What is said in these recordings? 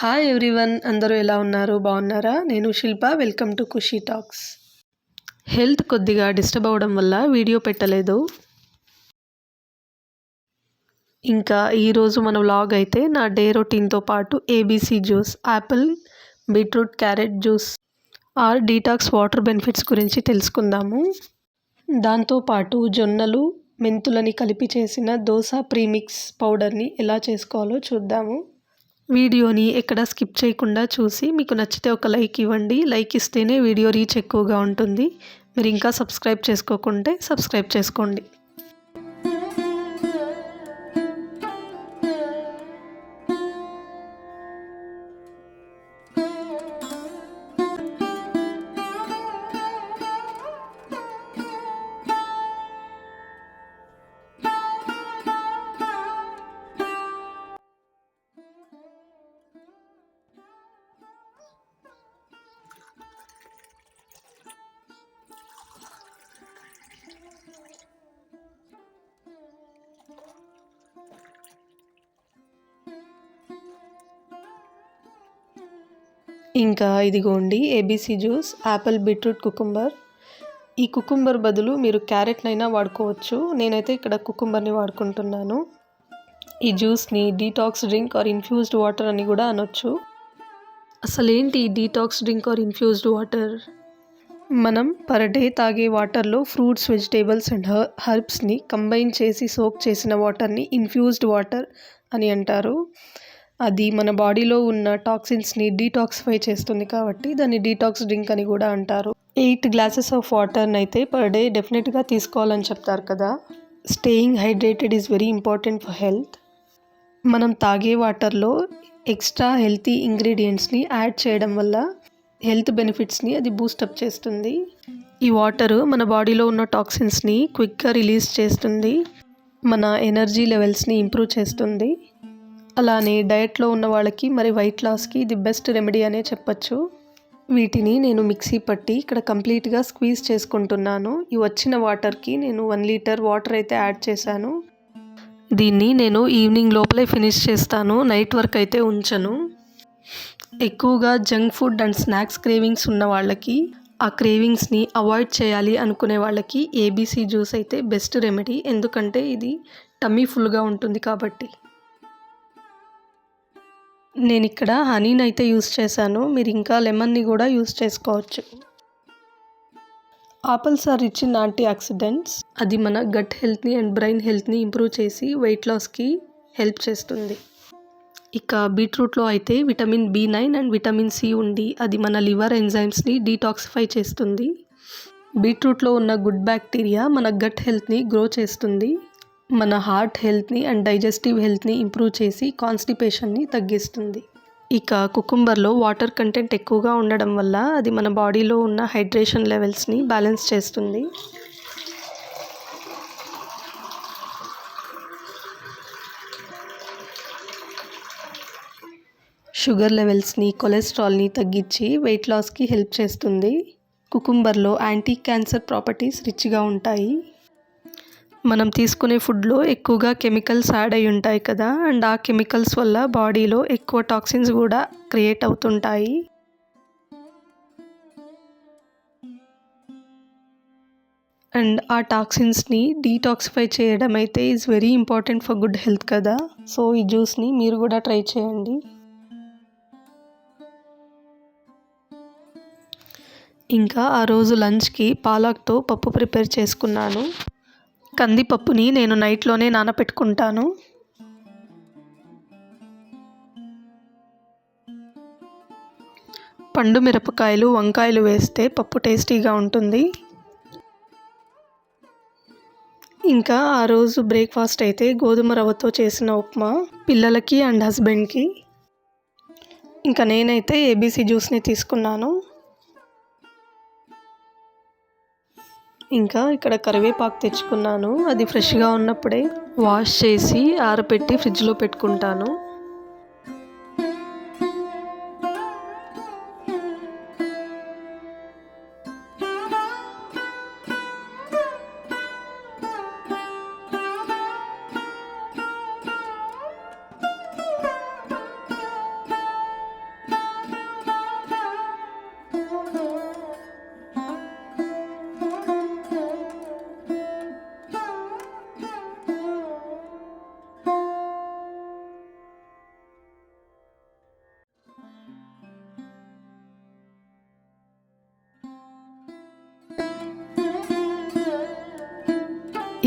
Hi everyone, అందరూ ఎలా ఉన్నారు? బాగున్నారా? నేను Shilpa. Welcome to Khushi talks. Health కొద్దిగా డిస్టర్బ్ అవ్వడం వల్ల వీడియో పెట్టలేదు. ఇంకా ఈరోజు మన వ్లాగ్ అయితే నా డే రొటీన్తో పాటు ABC juice, apple, beetroot, carrot juice or detox water benefits గురించి తెలుసుకుందాము. దాంతోపాటు జొన్నలు, మెంతులని కలిపి చేసిన దోస ప్రీమిక్స్ పౌడర్ని ఎలా చేసుకోవాలో చూద్దాము. వీడియోని ఎక్కడ స్కిప్ చేయకుండా చూసి మీకు నచ్చితే ఒక లైక్ ఇవ్వండి. లైక్ ఇస్తేనే వీడియో రీచ్ ఎక్కువగా ఉంటుంది. మీరు ఇంకా సబ్స్క్రైబ్ చేసుకోకుంటే సబ్స్క్రైబ్ చేసుకోండి. ఇంకా ఇదిగోండి ABC juice, apple, beetroot, cucumber. ఈ కుకుంబర్ బదులు మీరు క్యారెట్నైనా వాడుకోవచ్చు. నేనైతే ఇక్కడ కుకుంబర్ని వాడుకుంటున్నాను. ఈ జ్యూస్ని detox drink or infused water అని కూడా అనొచ్చు. అసలేంటి detox drink or infused water? మనం పర్ డే తాగే వాటర్లో ఫ్రూట్స్, వెజిటేబుల్స్ అండ్ హర్బ్స్ని కంబైన్ చేసి సోక్ చేసిన వాటర్ని ఇన్ఫ్యూజ్డ్ వాటర్ అని అంటారు. అది మన బాడీలో ఉన్న టాక్సిన్స్ని డీటాక్సిఫై చేస్తుంది కాబట్టి దాన్ని డీటాక్స్ డ్రింక్ అని కూడా అంటారు. 8 గ్లాసెస్ ఆఫ్ వాటర్ని అయితే పర్ డే డెఫినెట్గా తీసుకోవాలని చెప్తారు కదా. Staying hydrated is very important for health. మనం తాగే వాటర్లో ఎక్స్ట్రా హెల్తీ ఇంగ్రీడియంట్స్ని యాడ్ చేయడం వల్ల హెల్త్ బెనిఫిట్స్ని అది బూస్టప్ చేస్తుంది. ఈ వాటరు మన బాడీలో ఉన్న టాక్సిన్స్ని క్విక్గా రిలీజ్ చేస్తుంది. మన ఎనర్జీ లెవెల్స్ని ఇంప్రూవ్ చేస్తుంది. అలానే డయట్లో ఉన్న వాళ్ళకి మరి వెయిట్ లాస్కి ఇది బెస్ట్ రెమెడీ అనే చెప్పచ్చు. వీటిని నేను మిక్సీ పట్టి ఇక్కడ కంప్లీట్గా స్క్వీజ్ చేసుకుంటున్నాను. ఈ వచ్చిన వాటర్కి నేను 1 లీటర్ వాటర్ అయితే యాడ్ చేశాను. దీన్ని నేను ఈవినింగ్ లోపలే ఫినిష్ చేస్తాను. నైట్ వరకు అయితే ఉంచను. ఎక్కువగా junk food and snacks cravings ఉన్న వాళ్ళకి, ఆ క్రేవింగ్స్ని అవాయిడ్ చేయాలి అనుకునే వాళ్ళకి ఏబీసీ జ్యూస్ అయితే బెస్ట్ రెమెడీ. ఎందుకంటే ఇది టమ్మీ ఫుల్గా ఉంటుంది కాబట్టి. నేను ఇక్కడ హనీని అయితే యూస్ చేశాను. మీరు ఇంకా లెమన్ని కూడా యూస్ చేసుకోవచ్చు. Apples are rich in antioxidants. అది మన గట్ హెల్త్ని అండ్ బ్రెయిన్ హెల్త్ని ఇంప్రూవ్ చేసి వెయిట్ లాస్కి హెల్ప్ చేస్తుంది. ఇక బీట్రూట్లో అయితే vitamin B9 and vitamin C ఉండి అది మన లివర్ ఎంజైమ్స్ని డీటాక్సిఫై చేస్తుంది. బీట్రూట్లో ఉన్న గుడ్ బ్యాక్టీరియా మన గట్ హెల్త్ని గ్రో చేస్తుంది. మన హార్ట్ హెల్త్ని అండ్ డైజెస్టివ్ హెల్త్ని ఇంప్రూవ్ చేసి కాన్స్టిపేషన్ని తగ్గిస్తుంది. ఇక కుకుంబర్లో వాటర్ కంటెంట్ ఎక్కువగా ఉండడం వల్ల అది మన బాడీలో ఉన్న హైడ్రేషన్ లెవెల్స్ని బ్యాలెన్స్ చేస్తుంది. షుగర్ లెవెల్స్ని, కొలెస్ట్రాల్ని తగ్గించి వెయిట్ లాస్కి హెల్ప్ చేస్తుంది. కుకుంబర్లో యాంటీ క్యాన్సర్ ప్రాపర్టీస్ రిచ్గా ఉంటాయి. మనం తీసుకునే ఫుడ్లో ఎక్కువగా కెమికల్స్ యాడ్ అయి ఉంటాయి కదా, అండ్ ఆ కెమికల్స్ వల్ల బాడీలో ఎక్కువ టాక్సిన్స్ కూడా క్రియేట్ అవుతుంటాయి. అండ్ ఆ టాక్సిన్స్ని డీటాక్సిఫై చేయడం అయితే is very important for good health కదా. సో ఈ జ్యూస్ని మీరు కూడా ట్రై చేయండి. ఇంకా ఆ రోజు లంచ్కి పాలక్తో పప్పు ప్రిపేర్ చేసుకున్నాను. కందిపప్పుని నేను నైట్లోనే నానబెట్టుకుంటాను. పండు మిరపకాయలు, వంకాయలు వేస్తే పప్పు టేస్టీగా ఉంటుంది. ఇంకా ఆ రోజు బ్రేక్ఫాస్ట్ అయితే గోధుమ రవ్వతో చేసిన ఉప్మా పిల్లలకి అండ్ హస్బెండ్కి. ఇంకా నేనైతే ఏబీసీ జ్యూస్ని తీసుకున్నాను. ఇంకా ఇక్కడ కరివేపాకు తెచ్చుకున్నాను. అది ఫ్రెష్గా ఉన్నప్పుడే వాష్ చేసి ఆరబెట్టి ఫ్రిడ్జ్లో పెట్టుకుంటాను.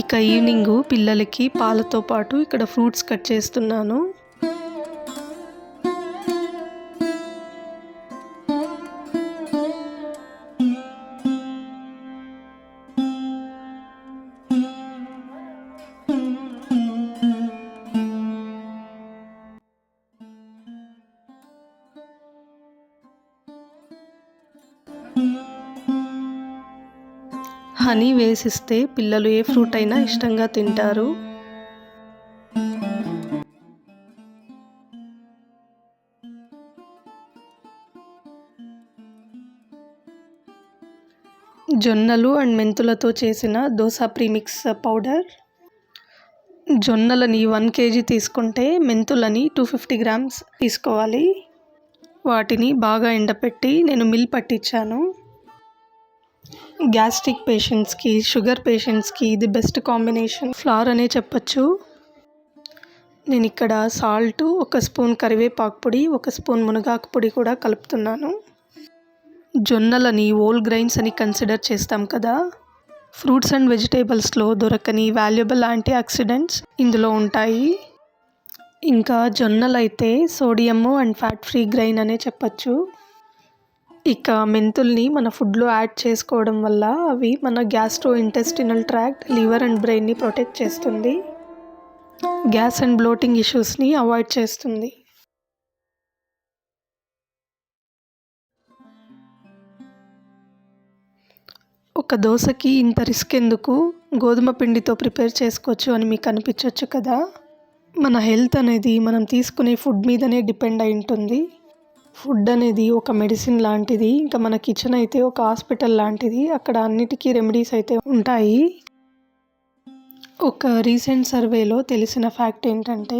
ఇక ఈవినింగ్ పిల్లలకి పాలతో పాటు ఇక్కడ ఫ్రూట్స్ కట్ చేస్తున్నాను. హనీ వేసిస్తే పిల్లలు ఏ ఫ్రూట్ అయినా ఇష్టంగా తింటారు. జొన్నలు అండ్ మెంతులతో చేసిన దోస ప్రీమిక్స్ పౌడర్. జొన్నలని 1 kg తీసుకుంటే మెంతులని 250 grams తీసుకోవాలి. వాటిని బాగా ఎండపెట్టి నేను మిల్ పట్టించాను. గ్యాస్ట్రిక్ పేషెంట్స్కి, షుగర్ పేషెంట్స్కి ఇది బెస్ట్ కాంబినేషన్ ఫ్లవర్ అనే చెప్పచ్చు. నేను ఇక్కడ సాల్ట్, 1 స్పూన్ కరివేపాకు పొడి, 1 స్పూన్ మునగాకు పొడి కూడా కలుపుతున్నాను. జొన్నలని హోల్ గ్రైన్స్ అని కన్సిడర్ చేస్తాం కదా. ఫ్రూట్స్ అండ్ వెజిటేబుల్స్లో దొరకని వాల్యుబుల్ యాంటీ ఆక్సిడెంట్స్ ఇందులో ఉంటాయి. ఇంకా జొన్నలు అయితే sodium and fat free grain అనే చెప్పచ్చు. ఇక మెంతుల్ని మన ఫుడ్లో యాడ్ చేసుకోవడం వల్ల అవి మన gastro intestinal tract, liver and బ్రెయిన్ని ప్రొటెక్ట్ చేస్తుంది. గ్యాస్ అండ్ బ్లోటింగ్ ఇష్యూస్ని అవాయిడ్ చేస్తుంది. ఒక దోశకి ఇంత రిస్క్ ఎందుకు, గోధుమ పిండితో ప్రిపేర్ చేసుకోవచ్చు అని మీకు అనిపించవచ్చు కదా. మన హెల్త్ అనేది మనం తీసుకునే ఫుడ్ మీదనే డిపెండ్ అయి ఉంటుంది. ఫుడ్ అనేది ఒక మెడిసిన్ లాంటిది. ఇంకా మన కిచెన్ అయితే ఒక హాస్పిటల్ లాంటిది. అక్కడ అన్నిటికీ రెమెడీస్ అయితే ఉంటాయి. ఒక రీసెంట్ సర్వేలో తెలిసిన ఫ్యాక్ట్ ఏంటంటే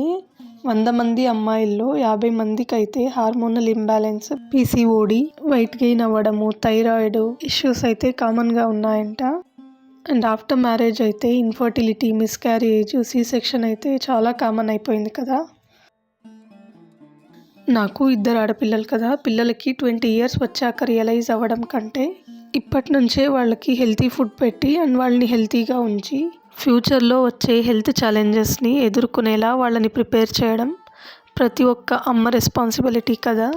100 మంది అమ్మాయిల్లో 50 మందికి అయితే hormonal imbalance, PCOD, weight gain అవ్వడము, థైరాయిడ్ ఇష్యూస్ అయితే కామన్గా ఉన్నాయంట. అండ్ ఆఫ్టర్ మ్యారేజ్ అయితే ఇన్ఫర్టిలిటీ, మిస్క్యారేజ్, C-section అయితే చాలా కామన్ అయిపోయింది కదా. నాకు 2 ఆడపిల్లలు కదా. పిల్లలకి 20 years వచ్చాక రియలైజ్ అవ్వడం కంటే ఇప్పటి నుంచే వాళ్ళకి హెల్తీ ఫుడ్ పెట్టి అండ్ వాళ్ళని హెల్తీగా ఉంచి ఫ్యూచర్లో వచ్చే హెల్త్ ఛాలెంజెస్ని ఎదుర్కొనేలా వాళ్ళని ప్రిపేర్ చేయడం ప్రతి ఒక్క అమ్మ రెస్పాన్సిబిలిటీ కదా.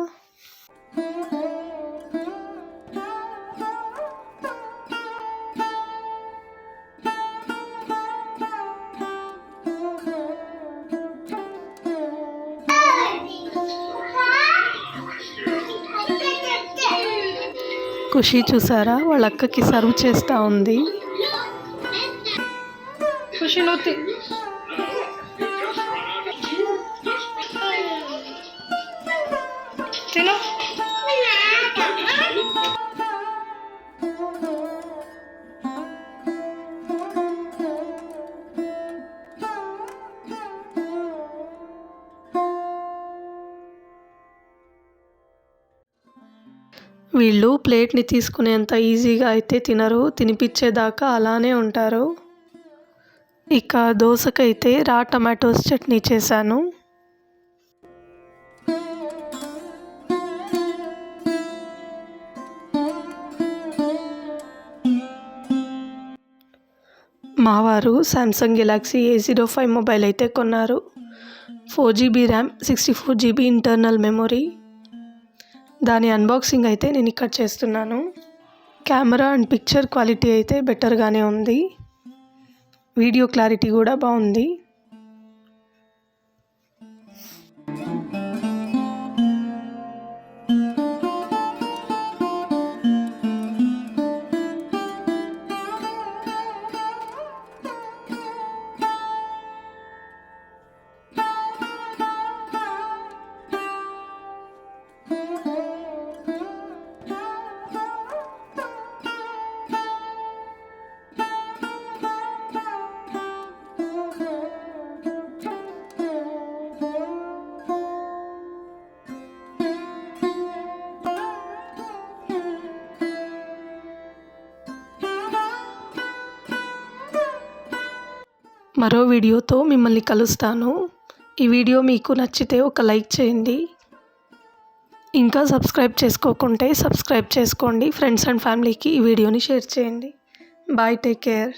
ఖుషి చూసారా, వాళ్ళ అక్కకి సర్వ్ చేస్తూ ఉంది. ఖుషి తిను. వీళ్ళు ప్లేట్ని తీసుకునేంత ఈజీగా అయితే తినరు. తినిపించేదాకా అలానే ఉంటారు. ఇక దోసకైతే రా టమాటోస్ చట్నీ చేశాను. మావారు సామ్సంగ్ గెలాక్సీ A05 మొబైల్ అయితే కొన్నారు. 4GB RAM, 64GB internal memory. దాని అన్బాక్సింగ్ అయితే నేను ఇక్కడ చేస్తున్నాను. కెమెరా అండ్ పిక్చర్ క్వాలిటీ అయితే బెటర్గానే ఉంది. వీడియో క్లారిటీ కూడా బాగుంది. మరో వీడియోతో మిమ్మల్ని కలుస్తాను. ఈ వీడియో మీకు నచ్చితే ఒక లైక్ చేయండి. ఇంకా సబ్స్క్రైబ్ చేసుకోకుంటే సబ్స్క్రైబ్ చేసుకోండి. ఫ్రెండ్స్ అండ్ ఫ్యామిలీకి ఈ వీడియోని షేర్ చేయండి. Bye, take care.